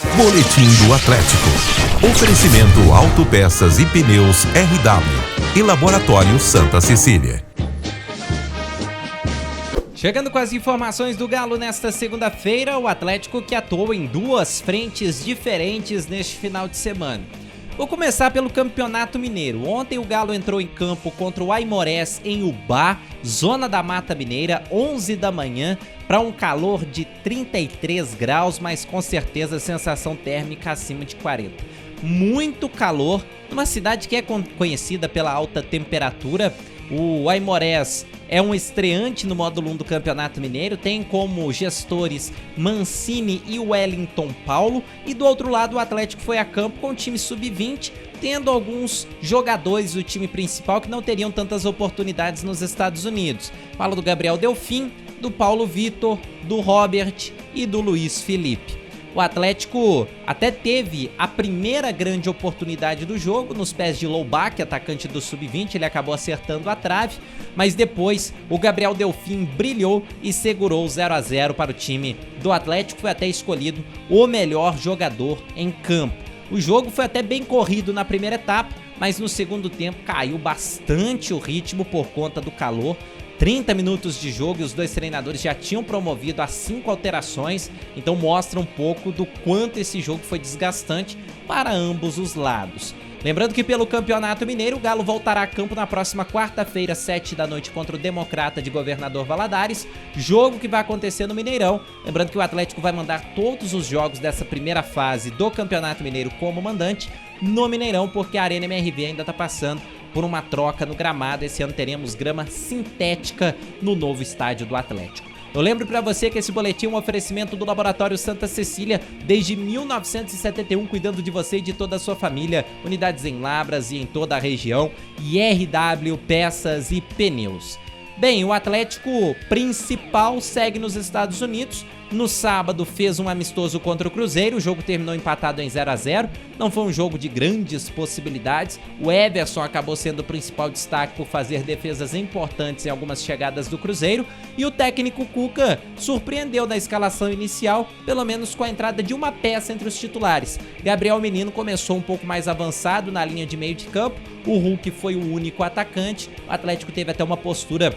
Boletim do Atlético. Oferecimento Autopeças e Pneus RW e Laboratório Santa Cecília. Chegando com as informações do Galo nesta segunda-feira, o Atlético que atuou em duas frentes diferentes neste final de semana. Vou começar pelo Campeonato Mineiro. Ontem o Galo entrou em campo contra o Aimorés em Ubá, zona da Mata Mineira, 11 da manhã, para um calor de 33 graus, mas com certeza sensação térmica acima de 40. Muito calor, numa cidade que é conhecida pela alta temperatura. O Aimorés é um estreante no módulo 1 do Campeonato Mineiro, tem como gestores Mancini e Wellington Paulo, e do outro lado o Atlético foi a campo com o time sub-20, tendo alguns jogadores do time principal que não teriam tantas oportunidades nos Estados Unidos. Falo do Gabriel Delfim, do Paulo Vitor, do Robert e do Luiz Felipe. O Atlético até teve a primeira grande oportunidade do jogo nos pés de Loubach, atacante do sub-20, ele acabou acertando a trave, mas depois o Gabriel Delfim brilhou e segurou 0-0 para o time do Atlético, foi até escolhido o melhor jogador em campo. O jogo foi até bem corrido na primeira etapa, mas no segundo tempo caiu bastante o ritmo por conta do calor. 30 minutos de jogo e os dois treinadores já tinham promovido as 5 alterações, então mostra um pouco do quanto esse jogo foi desgastante para ambos os lados. Lembrando que pelo Campeonato Mineiro, o Galo voltará a campo na próxima quarta-feira, 7 da noite, contra o Democrata de Governador Valadares, jogo que vai acontecer no Mineirão. Lembrando que o Atlético vai mandar todos os jogos dessa primeira fase do Campeonato Mineiro como mandante no Mineirão, porque a Arena MRV ainda está passando por uma troca no gramado. Esse ano teremos grama sintética no novo estádio do Atlético. Eu lembro para você que esse boletim é um oferecimento do Laboratório Santa Cecília, desde 1971, cuidando de você e de toda a sua família, unidades em Lavras e em toda a região, e RW Peças e Pneus. Bem, o Atlético principal segue nos Estados Unidos. No sábado fez um amistoso contra o Cruzeiro, o jogo terminou empatado em 0-0, não foi um jogo de grandes possibilidades. O Everson acabou sendo o principal destaque por fazer defesas importantes em algumas chegadas do Cruzeiro, e o técnico Cuca surpreendeu na escalação inicial, pelo menos com a entrada de uma peça entre os titulares. Gabriel Menino começou um pouco mais avançado na linha de meio de campo, o Hulk foi o único atacante, o Atlético teve até uma postura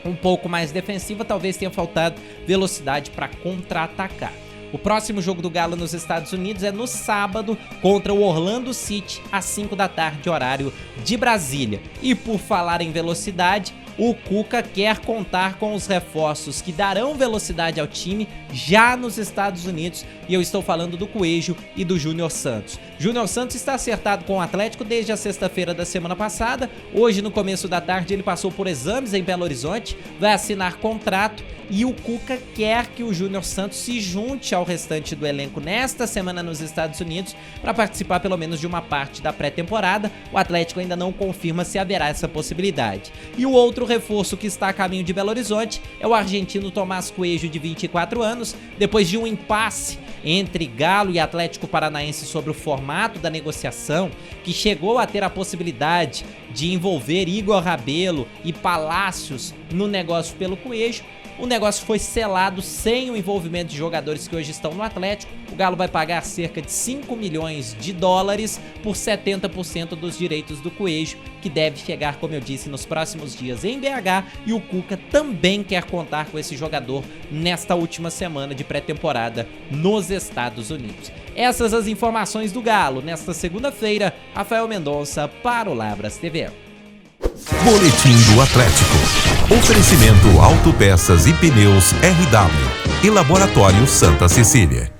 um pouco mais defensiva, talvez tenha faltado velocidade para contra-atacar. O próximo jogo do Galo nos Estados Unidos é no sábado contra o Orlando City, às 5 da tarde, horário de Brasília. E por falar em velocidade, o Cuca quer contar com os reforços que darão velocidade ao time já nos Estados Unidos, e eu estou falando do Coelho e do Júnior Santos. Júnior Santos está acertado com o Atlético desde a sexta-feira da semana passada. Hoje, no começo da tarde, ele passou por exames em Belo Horizonte, vai assinar contrato, e o Cuca quer que o Júnior Santos se junte ao restante do elenco nesta semana nos Estados Unidos para participar pelo menos de uma parte da pré-temporada. O Atlético ainda não confirma se haverá essa possibilidade. E o outro reforço que está a caminho de Belo Horizonte é o argentino Tomás Coelho, de 24 anos. Depois de um impasse entre Galo e Atlético Paranaense sobre o formato da negociação, que chegou a ter a possibilidade de envolver Igor Rabelo e Palácios no negócio pelo Coelho, o negócio foi selado sem o envolvimento de jogadores que hoje estão no Atlético. O Galo vai pagar cerca de 5 milhões de dólares por 70% dos direitos do Coelho, que deve chegar, como eu disse, nos próximos dias em BH, e o Cuca também quer contar com esse jogador nesta última semana de pré-temporada nos Estados Unidos. Essas as informações do Galo nesta segunda-feira. Rafael Mendonça para o Lavras TV. Boletim do Atlético. Oferecimento Autopeças e Pneus RW e Laboratório Santa Cecília.